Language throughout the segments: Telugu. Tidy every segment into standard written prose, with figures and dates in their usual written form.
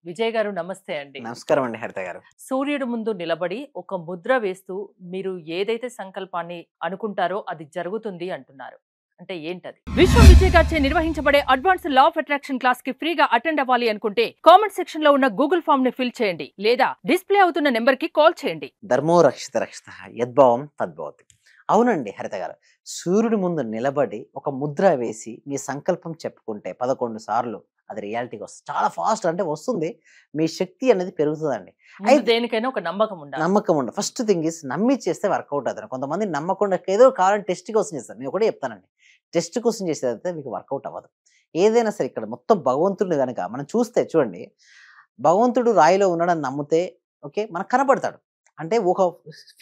విజయ్ గారు నమస్తే అండి. నమస్కారం అండి హరిత గారు. సూర్యుడి ముందు నిలబడి ఒక ముద్ర వేస్తూ మీరు ఏదైతే సంకల్పాన్ని అనుకుంటారో అది జరుగుతుంది అంటున్నారు. అంటే ఏంటది? విశ్వ విజయ్ గారిచే నిర్వహించబడే advanced law of attraction class కి ఫ్రీగా అటెండ్ అవ్వాలి అనుకుంటే కామెంట్ సెక్షన్ లో ఉన్న గూగుల్ ఫామ్ ని ఫిల్ చేయండి లేదా డిస్ప్లే అవుతున్న నెంబర్ కి కాల్ చేయండి. ధర్మో రక్షిత రక్షిత యద్భావం తద్భవతి. అవునండి హరిత గారు. సూర్యుడి ముందు నిలబడి ఒక ముద్ర వేసి మీ సంకల్పం చెప్పుకుంటే 11 సార్లు అది రియాలిటీకి వస్తుంది. చాలా ఫాస్ట్ అంటే వస్తుంది. మీ శక్తి అనేది పెరుగుతుందండి. ముందు అయితే దేనికైనా ఒక నమ్మకం ఉండాలి. నమ్మకం ఉండదు. ఫస్ట్ థింగ్ ఈస్ నమ్మి చేస్తే వర్కౌట్ అవుతుంది. కొంతమంది నమ్మకుండా ఏదో కావాలని టెస్ట్ కోసం చేస్తారు. నేను ఒకటే చెప్తానండి. టెస్ట్ కోసం చేసేదైతే మీకు వర్కౌట్ అవ్వదు. ఏదైనా సరే ఇక్కడ మొత్తం భగవంతుడిని గనక మనం చూస్తే చూడండి. భగవంతుడు రాయిలో ఉన్నాడని నమ్మితే ఓకే మనకు కనపడతాడు. అంటే ఒక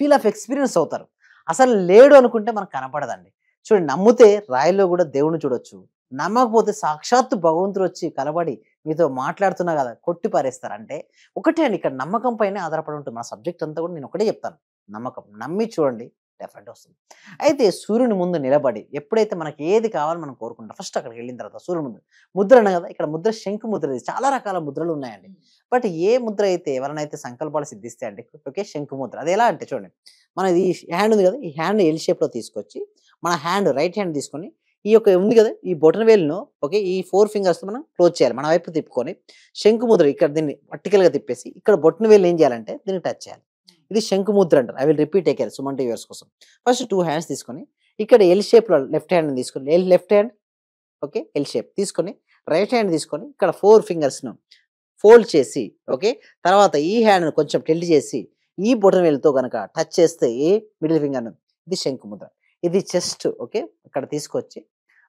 ఫీల్ ఆఫ్ ఎక్స్‌పీరియన్స్ అవుతారు. అసలు లేడు అనుకుంటే మనకు కనపడదండి. చూడండి నమ్మితే రాయిలో కూడా దేవుడిని చూడొచ్చు. నమ్మకపోతే సాక్షాత్తు భగవంతుడు వచ్చి కనబడి మీతో మాట్లాడుతున్నా కదా కొట్టి పారేస్తారు. అంటే ఒకటే అండి ఇక్కడ నమ్మకం పైనే ఆధారపడి ఉంటుంది. మన సబ్జెక్ట్ అంతా కూడా నేను ఒకటే చెప్తాను. నమ్మకం. నమ్మి చూడండి డెఫినెట్‌గా వస్తుంది. అయితే సూర్యుని ముందు నిలబడి ఎప్పుడైతే మనకి ఏది కావాలో మనం కోరుకుంటాం. ఫస్ట్ అక్కడికి వెళ్ళిన తర్వాత సూర్యుని ముందు ముద్ర అన్నా కదా ఇక్కడ ముద్ర శంకు ముద్ర ఇది. చాలా రకాల ముద్రలు ఉన్నాయండి. బట్ ఏ ముద్ర అయితే ఎవరినైతే సంకల్పాలు సిద్ధిస్తాయండి ఓకే శంకు ముద్ర. అది ఎలా అంటే చూడండి. మనది ఈ హ్యాండ్ ఉంది కదా ఈ హ్యాండ్ ఎల్ షేప్‌లో తీసుకొచ్చి మన హ్యాండ్ రైట్ హ్యాండ్ తీసుకొని ఈ యొక్క ఉంది కదా ఈ బొటన వేలును ఓకే ఈ 4 ఫింగర్స్‌తో మనం క్లోజ్ చేయాలి. మన వైపు తిప్పుకొని శంకు ముద్ర ఇక్కడ దీన్ని వర్టికల్‌గా తిప్పేసి ఇక్కడ బొటన వేలు ఏం చేయాలంటే దీన్ని టచ్ చేయాలి. ఇది శంకు ముద్ర అంటారు. I will repeat again Suman TV viewers కోసం. ఫస్ట్ 2 హ్యాండ్స్ తీసుకొని ఇక్కడ ఎల్ షేప్‌లో లెఫ్ట్ హ్యాండ్‌ని తీసుకొని left hand okay L shape తీసుకొని రైట్ హ్యాండ్ తీసుకొని ఇక్కడ 4 ఫింగర్స్‌ను ఫోల్డ్ చేసి ఓకే తర్వాత ఈ హ్యాండ్‌ను కొంచెం టిల్ట్ చేసి ఈ బొటన వేలుతో గనక టచ్ చేస్తే ఏ మిడిల్ ఫింగర్‌ను ఇది శంకు ముద్ర. ఇది చెస్ట్ ఓకే ఇక్కడ తీసుకొచ్చి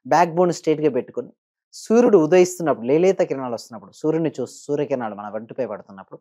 బ్యాక్ బోన్ స్ట్రెయిట్‌గా పెట్టుకొని సూర్యుడు ఉదయిస్తున్నప్పుడు లేలేత కిరణాలు వస్తున్నప్పుడు సూర్యుడిని చూసి సూర్యకిరణాలు మన వెంటిపై పడుతున్నప్పుడు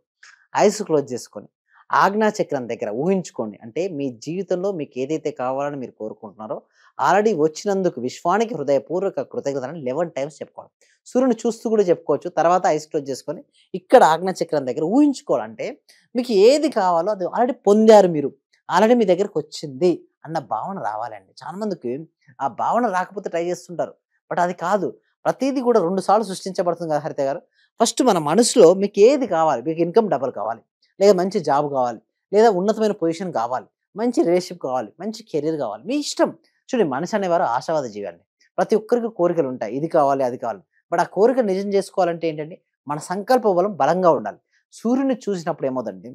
ఐస్ క్లోజ్ చేసుకొని ఆజ్ఞా చక్రం దగ్గర ఊహించుకోండి. అంటే మీ జీవితంలో మీకు ఏదైతే కావాలని మీరు కోరుకుంటున్నారో ఆల్రెడీ వచ్చినందుకు విశ్వానికి హృదయపూర్వక కృతజ్ఞతలను 11 టైమ్స్ చెప్పుకోవాలి. సూర్యుని చూస్తూ కూడా చెప్పుకోవచ్చు. తర్వాత ఐస్ క్లోజ్ చేసుకొని ఇక్కడ ఆజ్ఞా చక్రం దగ్గర ఊహించుకోవాలంటే మీకు ఏది కావాలో అది ఆల్రెడీ పొందారు మీరు. ఆల్రెడీ మీ దగ్గరకు వచ్చింది అన్న భావన రావాలండి. చాలా మందికి ఆ భావన రాకపోతే ట్రై చేస్తుంటారు. బట్ అది కాదు. ప్రతీది కూడా 2 సార్లు సృష్టించబడుతుంది కదా హరిత గారు. ఫస్ట్ మన మనసులో మీకు ఏది కావాలి? మీకు ఇన్‌కమ్ డబుల్ కావాలి. లేదా మంచి జాబ్ కావాలి. లేదా ఉన్నతమైన పొజిషన్ కావాలి. మంచి రిలేషన్‌షిప్ కావాలి. మంచి కెరియర్ కావాలి. మీ ఇష్టం. చూడండి మనిషి అనేవారు ఆశావాద జీవి అండి. ప్రతి ఒక్కరికి కోరికలు ఉంటాయి. ఇది కావాలి, అది కావాలి. బట్ ఆ కోరిక నిజం చేసుకోవాలంటే ఏంటండి? మన సంకల్ప బలం బలంగా ఉండాలి. సూర్యుడిని చూసినప్పుడు ఏమవుతుందండి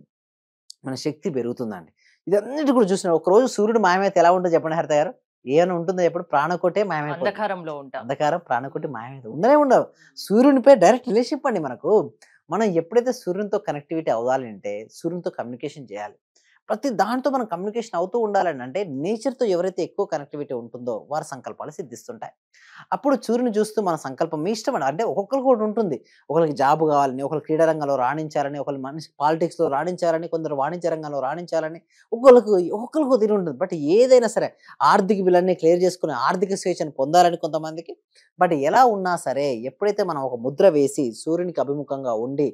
మన శక్తి పెరుగుతుందండి. ఇదన్నిటి కూడా చూసిన ఒకరోజు సూర్యుడు మాయమైతే ఎలా ఉంటుందో చెప్పండి హరిత గారు? ఏమైనా ఉంటుందో చెప్పండి ప్రాణకోటే మాయమైపోతుంది. అంధకారంలో ఉంటాం. అంధకారం ప్రాణకోటి మాయమైతే ఉండనే ఉండవు. సూర్యునిపై డైరెక్ట్ రిలేషన్‌షిప్ అండి మనకు. మనం ఎప్పుడైతే సూర్యునితో కనెక్టివిటీ అవ్వాలి అంటే సూర్యునితో కమ్యూనికేషన్ చేయాలి. ప్రతి దాంతో మనం కమ్యూనికేషన్ అవుతూ ఉండాలండి. అంటే నేచర్‌తో ఎవరైతే ఎక్కువ కనెక్టివిటీ ఉంటుందో వారి సంకల్పాలు సిద్ధిస్తుంటాయి. అప్పుడు సూర్యుని చూస్తూ మన సంకల్పం మీ ఇష్టం అండి. అంటే ఒక్కొక్కరికి ఒకటి ఉంటుంది. ఒకళ్ళకి జాబ్ కావాలని, ఒకళ్ళు క్రీడా రంగంలో రాణించాలని, ఒకళ్ళు మనిషి పాలిటిక్స్‌లో రాణించాలని, కొందరు వాణిజ్య రంగంలో రాణించాలని ఒక్కొక్కళ్ళకి తీరు ఉంటుంది. బట్ ఏదైనా సరే ఆర్థిక బిల్లన్నీ క్లియర్ చేసుకొని ఆర్థిక స్వేచ్ఛను పొందాలని కొంతమందికి. బట్ ఎలా ఉన్నా సరే ఎప్పుడైతే మనం ఒక ముద్ర వేసి సూర్యునికి అభిముఖంగా ఉండి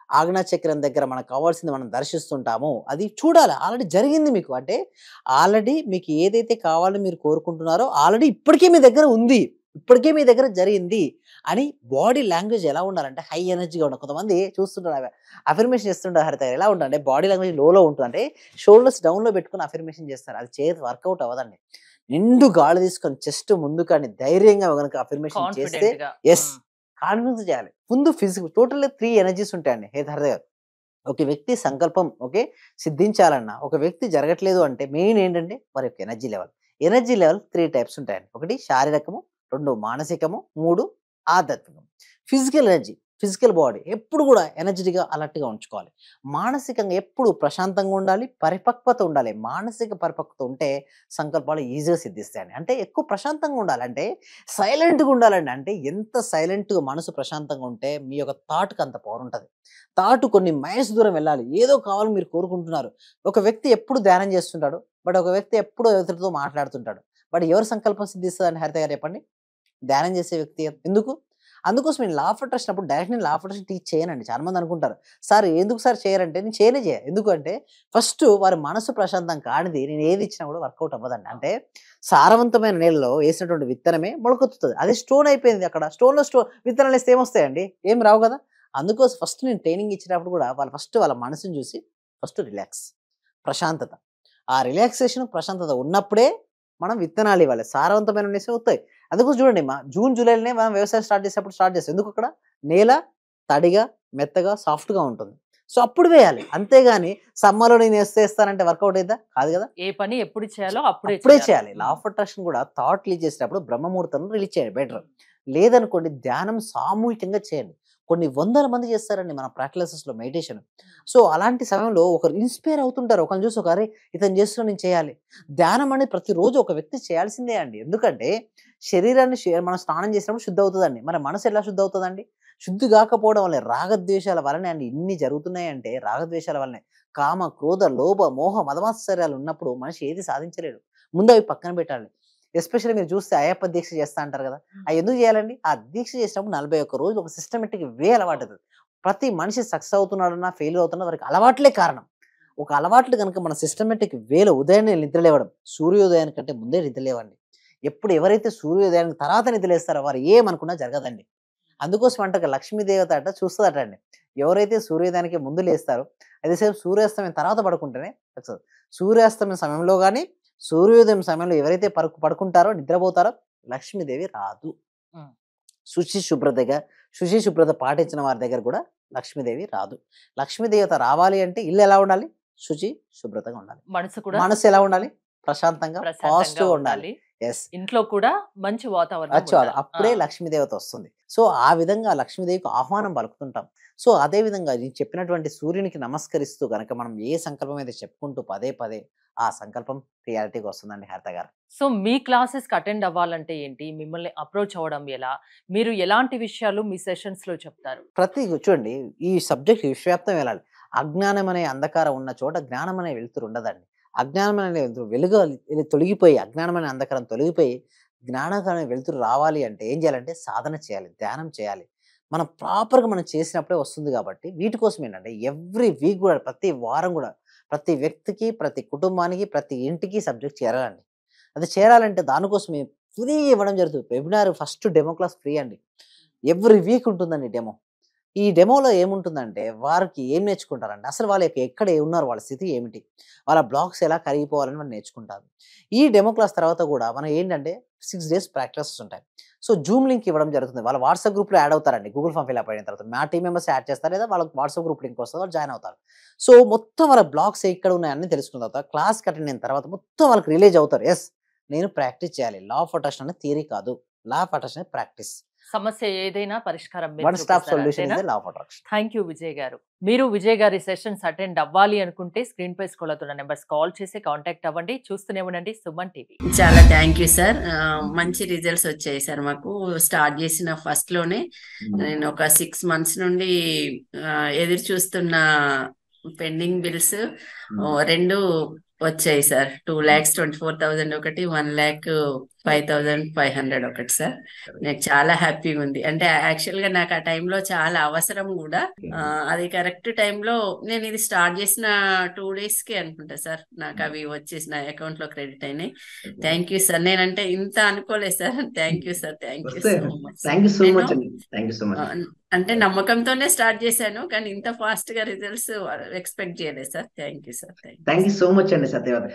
ఆజ్ఞా చక్రం దగ్గర మనకు కావాల్సింది మనం దర్శిస్తుంటామో అది చూడాలి. ఆల్రెడీ జరిగింది మీకు. అంటే ఆల్రెడీ మీకు ఏదైతే కావాలని మీరు కోరుకుంటున్నారో ఆల్రెడీ ఇప్పటికే మీ దగ్గర ఉంది. ఇప్పటికే మీ దగ్గర జరిగింది అని బాడీ లాంగ్వేజ్ ఎలా ఉండాలంటే హై ఎనర్జీగా ఉండాలి. కొంతమంది చూస్తుంటారు అఫర్మేషన్ చేస్తుంటారు హరిత ఎలా ఉండాలంటే బాడీ లాంగ్వేజ్ లోలో ఉంటుంది. అంటే షోల్డర్స్ డౌన్‌లో పెట్టుకొని అఫర్మేషన్ చేస్తారు. అది వర్కౌట్ అవ్వదండి. నిండు గాలి తీసుకొని చెస్ట్ ముందు కానీ ధైర్యంగా గనుక అఫర్మేషన్ చేస్తే కాన్ఫిడెంట్‌గా. యెస్ కాన్ఫిడెన్స్ చేయాలి. ముందు టోటల్లీ 3 ఎనర్జీస్ ఉంటాయండి హరిత గారు. ఒక వ్యక్తి సంకల్పం ఓకే సిద్ధించాలన్నా, ఒక వ్యక్తి జరగట్లేదు అంటే మెయిన్ ఏంటంటే వారి యొక్క energy level. Energy level 3 types ఉంటాయండి. 1 శారీరకము, 2 మానసికము, 3 ఆధ్యాత్మికం. ఫిజికల్ ఎనర్జీ, ఫిజికల్ బాడీ ఎప్పుడు కూడా ఎనర్జిటిక్‌గా అలర్ట్‌గా ఉంచుకోవాలి. మానసికంగా ఎప్పుడు ప్రశాంతంగా ఉండాలి, పరిపక్వత ఉండాలి. మానసిక పరిపక్వత ఉంటే సంకల్పాలు ఈజీగా సిద్ధిస్తాయండి. అంటే ఎక్కువ ప్రశాంతంగా ఉండాలి. అంటే సైలెంట్‌గా ఉండాలండి. అంటే ఎంత సైలెంట్‌గా మనసు ప్రశాంతంగా ఉంటే మీ యొక్క థాట్‌కి అంత పవర్ ఉంటది. థాట్ కొన్ని మైల్స్ దూరం వెళ్ళాలి. ఏదో కావాలని మీరు కోరుకుంటున్నారు. ఒక వ్యక్తి ఎప్పుడు ధ్యానం చేస్తుంటాడు. బట్ ఒక వ్యక్తి ఎప్పుడు ఎదుటితో మాట్లాడుతుంటాడు. బట్ ఎవరి సంకల్పం సిద్ధిస్తదని హరిత గారు చెప్పండి? ధ్యానం చేసే వ్యక్తి. ఎందుకు? అందుకోసం నేను లా ఆఫ్ అట్రాక్షన్ అప్పుడు డైరెక్ట్ నేను లా ఆఫ్ అట్రాక్షన్ టీచ్ చేయనండి. చాలా మంది అనుకుంటారు. సార్ ఎందుకు సార్ చేయరంటే నేను చేయనే చేయ. ఎందుకంటే ఫస్ట్ వారి మనసు ప్రశాంతం కానిది నేను ఏది ఇచ్చినా కూడా వర్కౌట్ అవ్వదండి. అంటే సారవంతమైన నేలలో వేసినటువంటి విత్తనమే మొలకెత్తుతది. అది స్టోన్ అయిపోయింది అక్కడ. స్టోన్‌లో విత్తనాలు ఏస్తే ఏమొస్తాయండి? ఏం రావు కదా! అందుకోసం ఫస్ట్ నేను ట్రైనింగ్ ఇచ్చినప్పుడు కూడా వాళ్ళు ఫస్ట్ వాళ్ళ మనసుని చూసి ఫస్ట్ రిలాక్స్, ప్రశాంతత. ఆ రిలాక్సేషన్, ప్రశాంతత ఉన్నప్పుడే మనం విత్తనాలు ఇవ్వాలి. సారవంతమైన ఉండేసి వస్తాయి. అందుకోసం చూడండి జూన్, జూలైలోనే మనం వ్యవసాయం స్టార్ట్ చేసేటప్పుడు స్టార్ట్ చేస్తాం. ఎందుకు? అక్కడ నేల తడిగా, మెత్తగా, సాఫ్ట్‌గా ఉంటుంది. సో అప్పుడు వేయాలి. అంతేగాని సమ్మర్‌లో నేను వేస్తానంటే వర్కౌట్ అయిద్దా? కాదు కదా! ఏ పని ఎప్పుడు చేయాలో అప్పుడే అప్పుడే చేయాలి. చేయాలి. లా ఆఫ్ అట్రాక్షన్ కూడా థాట్ రిలీజ్ చేసేటప్పుడు బ్రహ్మముహూర్తంలో రిలీజ్ చేయాలి బెటర్. లేదనుకోండి ధ్యానం సామూహికంగా చేయండి. కొన్ని వందల మంది చేస్తారండి మన ప్రాక్టీసెస్‌లో మెడిటేషన్. సో అలాంటి సమయంలో ఒకరు ఇన్‌స్పైర్ అవుతుంటారు. ఒకళ్ళని చూసి అరే! ఇతను చేస్తున్నాడు నేను చేయాలి. ధ్యానం అనేది ప్రతిరోజు ఒక వ్యక్తి చేయాల్సిందే అండి. ఎందుకంటే శరీరాన్ని మనం స్నానం చేసినప్పుడు శుద్ధి అవుతదండి. మన మనసు ఎలా శుద్ధి అవుతదండి? శుద్ధి కాకపోవడం వల్లే రాగద్వేషాల వలనే అండి ఇన్ని జరుగుతున్నాయంటే రాగద్వేషాల వల్లనే. కామ, క్రోధ, లోభ, మోహ, మదమాత్సర్యాలు ఉన్నప్పుడు మనిషి ఏది సాధించలేడు. ముందు అవి పక్కన పెట్టాలి. ఎస్పెషల్లీ మీరు చూస్తే అయ్యప్ప దీక్ష చేస్తా అంటారు కదా! అవి ఎందుకు చేయాలండి? ఆ దీక్ష చేసినప్పుడు 41 రోజులు ఒక సిస్టమాటిక్ అలవాటు అవుతది. ప్రతి మనిషి సక్సెస్ అవుతున్నాడన్నా, ఫెయిల్యూర్ అవుతున్నా వారికి అలవాట్లే కారణం. ఒక అలవాట్లు గనుక మన సిస్టమాటిక్ ఉదయాన్నే నిద్ర లేవడం, సూర్యోదయానికంటే ముందే నిద్ర లేవండి. ఎప్పుడు ఎవరైతే సూర్యోదయానికి తర్వాత నిద్ర లేస్తారో వారు ఏమనుకున్నా జరగదండి. అందుకోసం అంట లక్ష్మీ దేవత అట చూస్తదట అండి. ఎవరైతే సూర్యోదయానికి ముందు లేస్తారో అదే సేమ్ సూర్యాస్తమయం తర్వాత పడుకుంటేనే సక్సెస్. సూర్యాస్తమయం సమయంలో గాని, సూర్యోదయం సమయంలో ఎవరైతే పడుకుంటారో, నిద్రపోతారో లక్ష్మీదేవి రాదు. హ్మ్. శుచి శుభ్రత పాటించిన వారి దగ్గర కూడా లక్ష్మీదేవి రాదు. లక్ష్మీదేవత రావాలి అంటే ఇల్లు ఎలా ఉండాలి? శుచి శుభ్రతగా ఉండాలి. మనసు ఎలా ఉండాలి? ప్రశాంతంగా, పాజిటివ్‌గా ఉండాలి. ఉండాలి. యెస్. ఇంట్లో కూడా మంచి వాతావరణం అచ్చాలు. ఉండాలి. అప్పుడే లక్ష్మీదేవత వస్తుంది. సో, ఆ విధంగా లక్ష్మీదేవికి ఆహ్వానం పలుకుతుంటాం. సో, అదే విధంగా నేను చెప్పినటువంటి సూర్యునికి నమస్కరిస్తూ గనక మనం ఏ సంకల్పం అయితే చెప్పుకుంటూ పదే పదే ఆ సంకల్పం రియాలిటీకి వస్తుందండి హరిత గారు. సో మీ క్లాసెస్‌కి అటెండ్ అవ్వాలంటే ఏంటి? మిమ్మల్ని అప్రోచ్ అవ్వడం ఎలా? మీరు ఎలాంటి విషయాలు మీ సెషన్స్‌లో చెప్తారు? చూడండి ఈ సబ్జెక్ట్ విశ్వవ్యాప్తం వెళ్ళాలి. అజ్ఞానం అనే అంధకారం ఉన్న చోట జ్ఞానం అనే వెలుతురు ఉండదండి. అజ్ఞానం అనే వెలుతురు తొలగిపోయి, అజ్ఞానం అనే అంధకారం తొలగిపోయి జ్ఞానం అనే వెలుతురు రావాలి అంటే ఏం చేయాలంటే సాధన చేయాలి, ధ్యానం చేయాలి. మనం ప్రాపర్‌గా మనం చేసినప్పుడే వస్తుంది కాబట్టి వీటి కోసం ఏంటంటే ఎవ్రీ వీక్ కూడా ప్రతి వారం కూడా ప్రతి వ్యక్తికి, ప్రతి కుటుంబానికి, ప్రతి ఇంటికి సబ్జెక్ట్ చేరాలండి. అది చేరాలంటే దానికోసమే ఫ్రీ ఇవ్వడం జరుగుతుంది. Webinar first demo class free అండి. ఎవ్రీ వీక్ ఉంటుందండి డెమో. ఈ డెమోలో ఏముంటుందంటే వారికి ఏం నేర్చుకుంటారంటే అసలు వాళ్ళకి ఎక్కడ ఉన్నారు, వాళ్ళ స్థితి ఏమిటి, వాళ్ళ బ్లాక్స్ ఎలా కరిగిపోవాలని వాళ్ళు నేర్చుకుంటారు. ఈ డెమో క్లాస్ తర్వాత కూడా మనం ఏంటంటే 6 డేస్ ప్రాక్టీసెస్ ఉంటాయి. సో జూమ్ లింక్ ఇవ్వడం జరుగుతుంది. వాళ్ళ వాట్సాప్ గ్రూప్లో యాడ్ అవుతారండి. గూగుల్ ఫామ్ ఫిల్ అప్ అయిన తర్వాత మా టీమ్ మెంబర్స్ యాడ్ చేస్తారు, లేదా వాళ్ళకి వాట్సాప్ గ్రూప్ లింక్ వస్తుంది, వాళ్ళు జాయిన్ అవుతారు. సో మొత్తం వాళ్ళ బ్లాక్స్ ఎక్కడ ఉన్నాయని తెలుసుకున్న తర్వాత క్లాస్కి అటెండ్ అయిన తర్వాత మొత్తం వాళ్ళకి రిలీజ్ అవుతారు. ఎస్, నేను ప్రాక్టీస్ చేయాలి. లా ఆఫ్ అట్రాక్షన్ అనేది థియరీ కాదు, లా ఆఫ్ అట్రాక్షన్ ప్రాక్టీస్. సమస్య ఏదైనా పరిష్కారం one stop solution is law of attraction. Thank you Vijay గారు. మీరు విజయ్ గారి సెషన్స్ అటెండ్ అవ్వాలి అనుకుంటే స్క్రీన్ పై స్క్రోల్ అవుతున్న నెంబర్స్ కాల్ చేసి కాంటాక్ట్ అవ్వండి. చూస్తూనే ఉండండి సుమన్ టీవీ. చాలా థ్యాంక్ యూ సార్. మంచి రిజల్ట్స్ వచ్చాయి సార్. మాకు స్టార్ట్ చేసిన ఫస్ట్ లోనే నేను ఒక 6 months నుండి ఎదురు చూస్తున్న పెండింగ్ బిల్స్ 2 వచ్చాయి సార్. 2,24,000 ఒకటి, 1,05,500 ఒకటి సార్. నాకు చాలా హ్యాపీగా ఉంది. అంటే యాక్చువల్ గా నాకు ఆ టైంలో చాలా అవసరం కూడా. అది కరెక్ట్ టైంలో నేను ఇది స్టార్ట్ చేసిన 2 days కి అనుకుంటా సార్ నాకు అవి వచ్చేసి నా అకౌంట్ లో క్రెడిట్ అయినాయి. Thank you sir. నేనంటే ఇంత అనుకోలేదు sir. Thank you sir. Thank you so much. అంటే నమ్మకంతోనే స్టార్ట్ చేశాను, కానీ ఇంత ఫాస్ట్ గా రిజల్ట్స్ ఎక్స్పెక్ట్ చేయలేదు sir. Thank you sir. Thank you so much అండి సత్యవతి.